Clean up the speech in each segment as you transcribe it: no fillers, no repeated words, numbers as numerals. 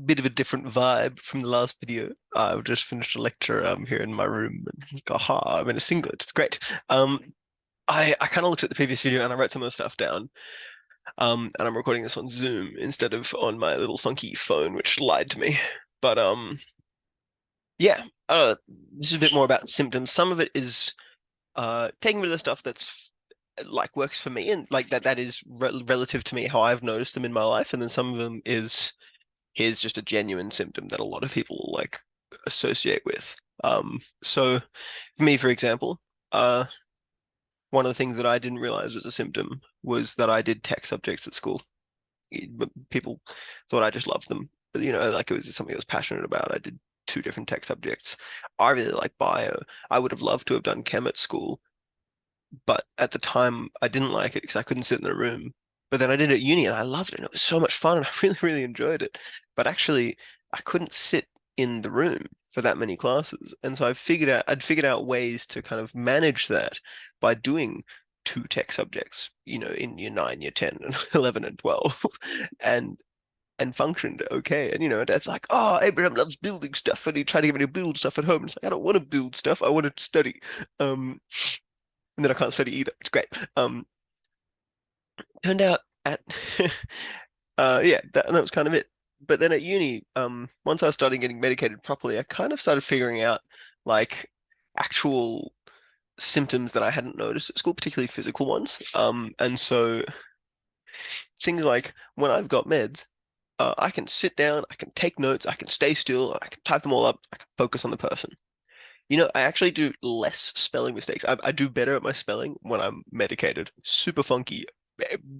bit of a different vibe from the last video. I've just finished a lecture here in my room, and aha, I'm in a singlet. It's great. I kind of looked at the previous video and I wrote some of the stuff down. And I'm recording this on Zoom instead of on my little funky phone, which lied to me. But yeah. This is a bit more about symptoms. Some of it is taking rid of the stuff that's like works for me and like that is relative to me how I've noticed them in my life, and then some of them is here's just a genuine symptom that a lot of people like associate with. So for me, for example, uh, one of the things that I didn't realize was a symptom was that I did tech subjects at school. But people thought I just loved them. But, like it was something I was passionate about. I did two different tech subjects. I really like bio. I would have loved to have done chem at school, but at the time I didn't like it because I couldn't sit in the room. But then I did it at uni and I loved it. And it was so much fun and I really, really enjoyed it. But actually, I couldn't sit in the room for that many classes. And so I'd figured out ways to kind of manage that by doing two tech subjects, in year 9, year 10, and 11 and 12, and functioned okay. And Dad's like, "Oh, Abraham loves building stuff," and he tried to get me to build stuff at home. And it's like, I don't want to build stuff. I want to study. And then I can't study either. It's great. Turned out at yeah, that was kind of it. But then at uni, once I started getting medicated properly, I kind of started figuring out like actual symptoms that I hadn't noticed at school, particularly physical ones. And so things like when I've got meds, I can sit down, I can take notes, I can stay still, I can type them all up, I can focus on the person. I actually do less spelling mistakes. I do better at my spelling when I'm medicated. Super funky.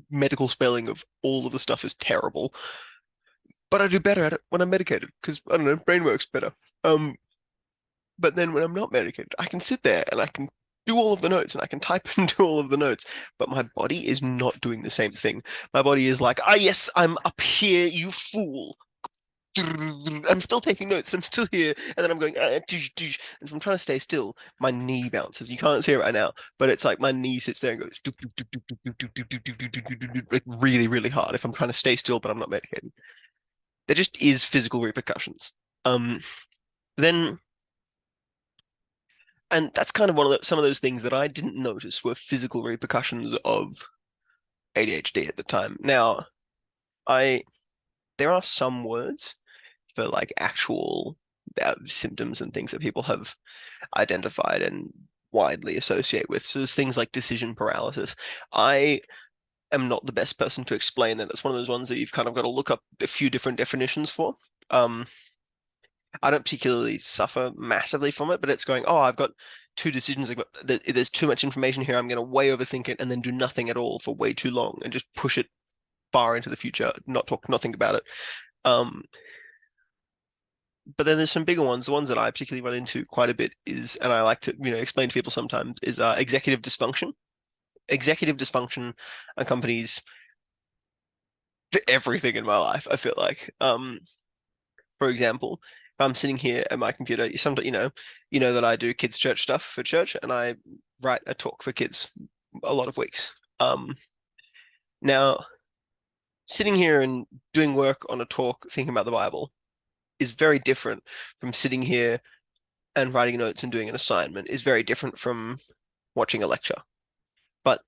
Medical spelling of all of the stuff is terrible, but I do better at it when I'm medicated because I don't know, brain works better. Um, but then when I'm not medicated, I can sit there and I can do all of the notes and I can type and do all of the notes, but my body is not doing the same thing. My body is like, ah, yes, I'm up here, you fool. I'm still taking notes. I'm still here, and then I'm going, and if I'm trying to stay still, my knee bounces. You can't see it right now, but it's like my knee sits there and goes like really, really hard. If I'm trying to stay still, but I'm not medicated, there just is physical repercussions. Um, then, and that's kind of some of those things that I didn't notice were physical repercussions of ADHD at the time. Now, I there are some words for like actual symptoms and things that people have identified and widely associate with. So there's things like decision paralysis. I am not the best person to explain that. That's one of those ones that you've kind of got to look up a few different definitions for. Um, I don't particularly suffer massively from it, but it's going, oh, I've got two decisions. There's too much information here. I'm going to way overthink it and then do nothing at all for way too long and just push it far into the future, not think about it. But then there's some bigger ones. The ones that I particularly run into quite a bit is, and I like to, explain to people sometimes, is executive dysfunction. Executive dysfunction accompanies everything in my life, I feel like. For example, if I'm sitting here at my computer, you know that I do kids' church stuff for church, and I write a talk for kids a lot of weeks. Now, sitting here and doing work on a talk, thinking about the Bible, is very different from sitting here and writing notes and doing an assignment is very different from watching a lecture. But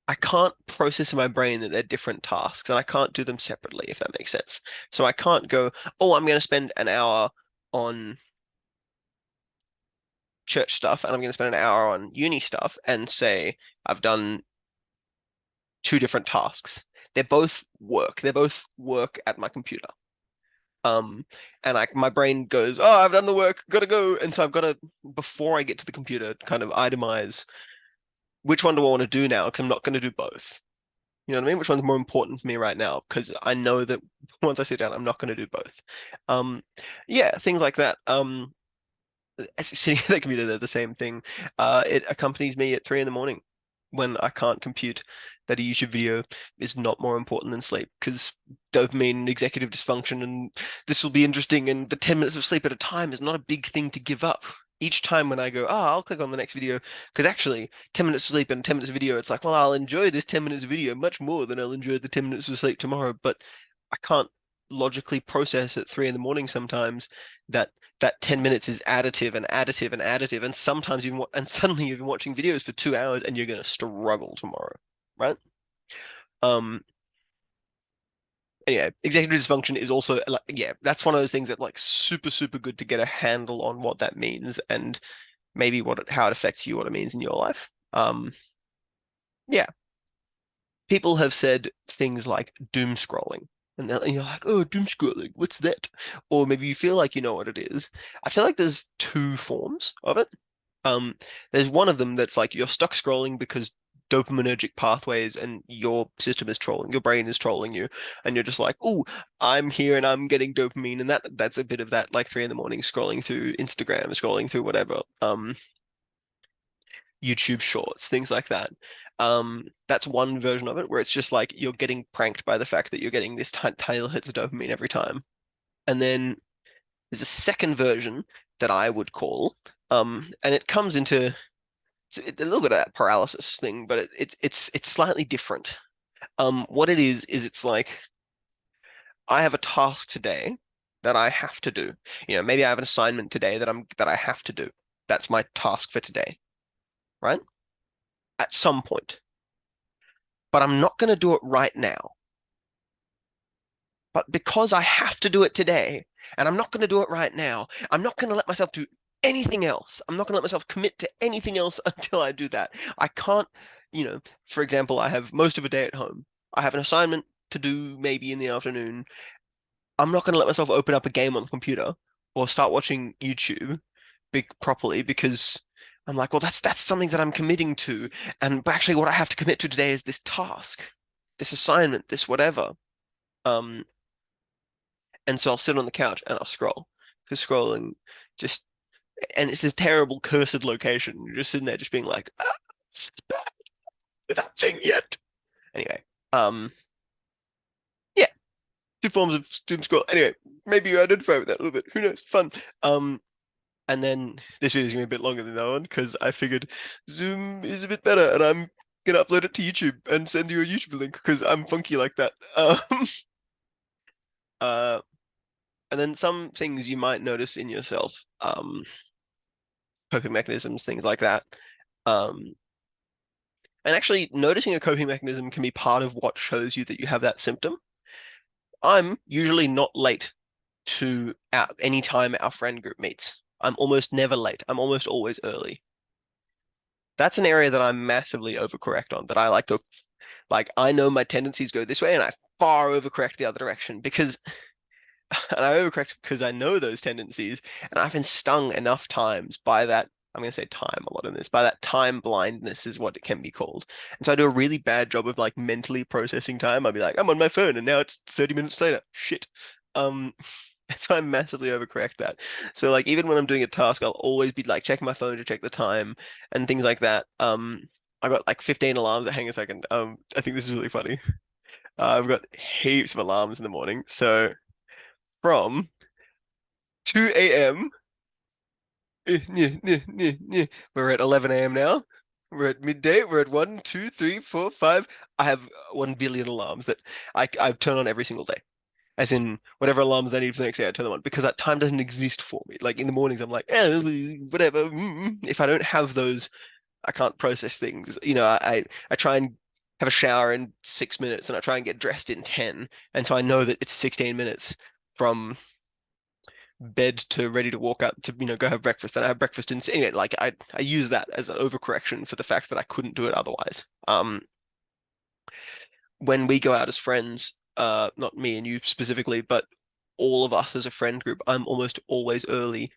I can't process in my brain that they're different tasks and I can't do them separately, if that makes sense. So I can't go, oh, I'm going to spend an hour on church stuff and I'm going to spend an hour on uni stuff and say I've done two different tasks. They're both work. They're both work at my computer. And my brain goes, oh, I've done the work, gotta go. And so I've got to, before I get to the computer, kind of itemize which one do I want to do now? Because I'm not going to do both. You know what I mean? Which one's more important for me right now? Because I know that once I sit down, I'm not going to do both. Um, yeah, things like that. As sitting at the computer, they're the same thing. It accompanies me at 3 in the morning when I can't compute that a YouTube video is not more important than sleep because dopamine, executive dysfunction, and this will be interesting. And the 10 minutes of sleep at a time is not a big thing to give up. Each time when I go, I'll click on the next video, because actually 10 minutes of sleep and 10 minutes of video, it's like, well, I'll enjoy this 10 minutes of video much more than I'll enjoy the 10 minutes of sleep tomorrow. But I can't logically process at 3 in the morning sometimes that that 10 minutes is additive and additive and additive, and sometimes even and suddenly you've been watching videos for 2 hours and you're going to struggle tomorrow, right? Um, anyway, executive dysfunction is also like, yeah, that's one of those things that like super good to get a handle on what that means and maybe how it affects you, what it means in your life. Yeah, people have said things like doom scrolling. And you're like, oh, doom scrolling, what's that? Or maybe you feel like you know what it is. I feel like there's two forms of it. Um, there's one of them that's like you're stuck scrolling because dopaminergic pathways and your system is trolling, your brain is trolling you, and you're just like, oh, I'm here and I'm getting dopamine, and that's a bit of that like 3 in the morning scrolling through Instagram, scrolling through whatever. YouTube Shorts, things like that. That's one version of it where it's just like you're getting pranked by the fact that you're getting this tiny little hits of dopamine every time. And then there's a second version that I would call, and it comes into a little bit of that paralysis thing, but it's slightly different. What it is it's like I have a task today that I have to do. Maybe I have an assignment today that I have to do. That's my task for today, right? At some point. But I'm not going to do it right now. But because I have to do it today, and I'm not going to do it right now, I'm not going to let myself do anything else. I'm not going to let myself commit to anything else until I do that. I can't, for example, I have most of a day at home. I have an assignment to do maybe in the afternoon. I'm not going to let myself open up a game on the computer or start watching YouTube properly because I'm like, well, that's something that I'm committing to. And actually, what I have to commit to today is this task, this assignment, this whatever. Um, and so I'll sit on the couch and I'll scroll because scrolling just, and it's this terrible cursed location. You're just sitting there, just being like, that thing yet. Anyway, um, yeah, two forms of doom scroll. Anyway, maybe you identify with that a little bit. Who knows? Fun. And then this video is gonna be a bit longer than that one because I figured Zoom is a bit better, and I'm gonna upload it to YouTube and send you a YouTube link because I'm funky like that. Uh, and then some things you might notice in yourself, coping mechanisms, things like that. Um, and actually, noticing a coping mechanism can be part of what shows you that you have that symptom. I'm usually not late to any time our friend group meets. I'm almost never late. I'm almost always early. That's an area that I'm massively overcorrect on, that I like go, like, I know my tendencies go this way and I far overcorrect the other direction because, and I overcorrect because I know those tendencies and I've been stung enough times by that. I'm going to say time a lot in this, by that time blindness is what it can be called. And so I do a really bad job of like mentally processing time. I'll be like, I'm on my phone and now it's 30 minutes later. Shit. Um, so I massively overcorrect that. So like even when I'm doing a task, I'll always be like checking my phone to check the time and things like that. I got like 15 alarms. Hang a second. I think this is really funny. I've got heaps of alarms in the morning. So from 2 a.m. We're at 11 a.m. now. We're at midday. We're at 1, 2, 3, 4, 5. I have 1 billion alarms that I turn on every single day. As in, whatever alarms I need for the next day, I turn them on because that time doesn't exist for me. Like in the mornings, I'm like, whatever. If I don't have those, I can't process things. I try and have a shower in 6 minutes and I try and get dressed in 10. And so I know that it's 16 minutes from bed to ready to walk out to, go have breakfast. Then I have breakfast and anyway, like I use that as an overcorrection for the fact that I couldn't do it otherwise. When we go out as friends, not me and you specifically, but all of us as a friend group, I'm almost always early.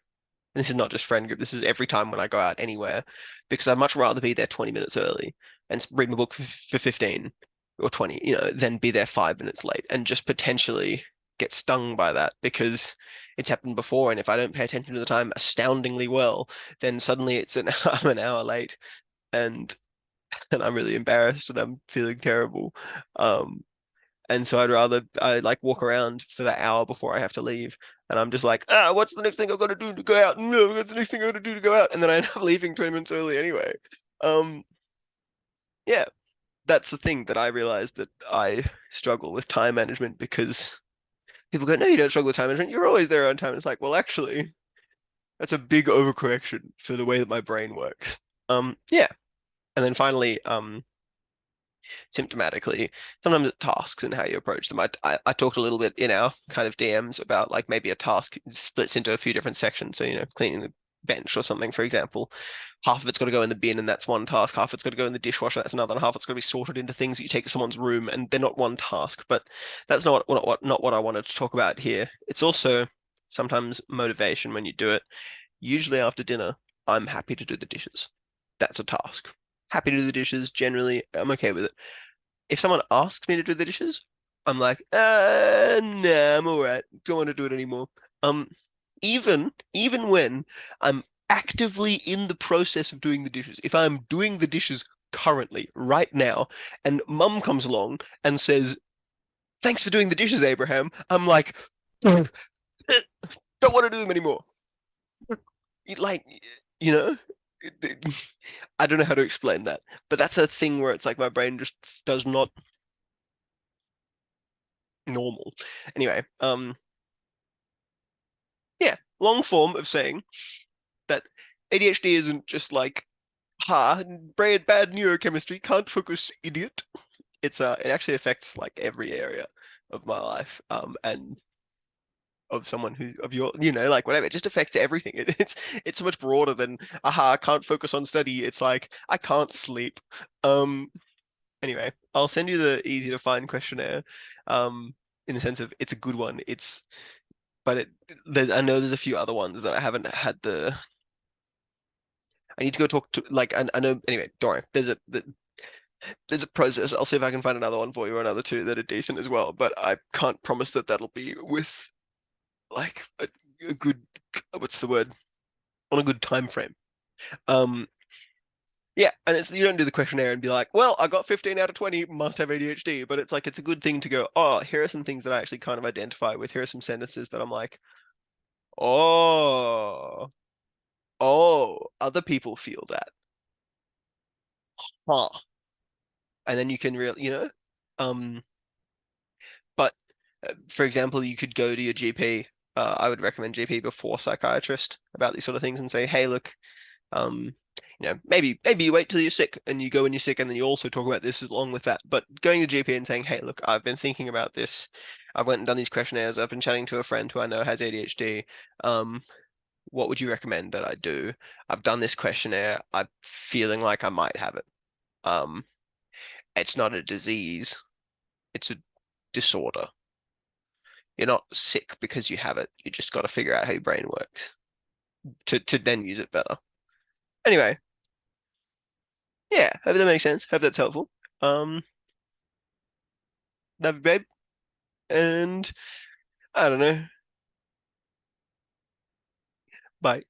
And this is not just friend group, this is every time when I go out anywhere, because I'd much rather be there 20 minutes early and read my book for 15 or 20, than be there 5 minutes late and just potentially get stung by that because it's happened before. And if I don't pay attention to the time astoundingly well, then suddenly I'm an hour late and I'm really embarrassed and I'm feeling terrible. Um, and so I like walk around for that hour before I have to leave. And I'm just like, what's the next thing I've got to do to go out? No, what's the next thing I've got to do to go out? And then I end up leaving 20 minutes early anyway. Um, yeah, that's the thing that I realized that I struggle with time management because people go, no, you don't struggle with time management. You're always there on time. It's like, well, actually, that's a big overcorrection for the way that my brain works. Yeah. And then finally, symptomatically, sometimes it's tasks and how you approach them. I talked a little bit in our kind of DMs about like maybe a task splits into a few different sections. So, cleaning the bench or something, for example. Half of it's got to go in the bin, and that's one task. Half of it's got to go in the dishwasher, that's another. And half it's got to be sorted into things that you take to someone's room, and they're not one task. But that's not what I wanted to talk about here. It's also sometimes motivation when you do it. Usually after dinner, I'm happy to do the dishes. That's a task. Happy to do the dishes. Generally, I'm okay with it. If someone asks me to do the dishes, I'm like, nah, I'm all right. Don't want to do it anymore. Um, even when I'm actively in the process of doing the dishes, if I'm doing the dishes currently, right now, and mum comes along and says, thanks for doing the dishes, Abraham, I'm like, don't want to do them anymore. Like, you know, I don't know how to explain that, but that's a thing where it's like my brain just does not normal. Anyway, yeah, long form of saying that ADHD isn't just like, bad neurochemistry, can't focus, idiot. It actually affects like every area of my life, and of someone who of your, like whatever. It just affects everything. It's so much broader than, I can't focus on study. It's like I can't sleep. Um, Anyway, I'll send you the easy to find questionnaire. In the sense of it's a good one. But I know there's a few other ones that I haven't had the. I need to go talk to, like, I know. Anyway, don't worry. There's a process. I'll see if I can find another one for you or another two that are decent as well. But I can't promise that that'll be with like a good, what's the word, on a good time frame. Um, Yeah, and you don't do the questionnaire and be like, well, I got 15 out of 20, must have ADHD. But it's like, it's a good thing to go, oh, here are some things that I actually kind of identify with. Here are some sentences that I'm like, oh, other people feel that. Huh. And then you can really, but for example, you could go to your GP. I would recommend GP before psychiatrist about these sort of things and say, hey, look, Um, maybe you wait till you're sick and you go when you're sick, and then you also talk about this along with that. But going to GP and saying, "Hey, look, I've been thinking about this. I've went and done these questionnaires. I've been chatting to a friend who I know has ADHD. What would you recommend that I do? I've done this questionnaire. I'm feeling like I might have it. Um, it's not a disease. It's a disorder. You're not sick because you have it. You just got to figure out how your brain works to then use it better." Anyway, yeah, hope that makes sense. Hope that's helpful. Um, love you, babe. And I don't know. Bye.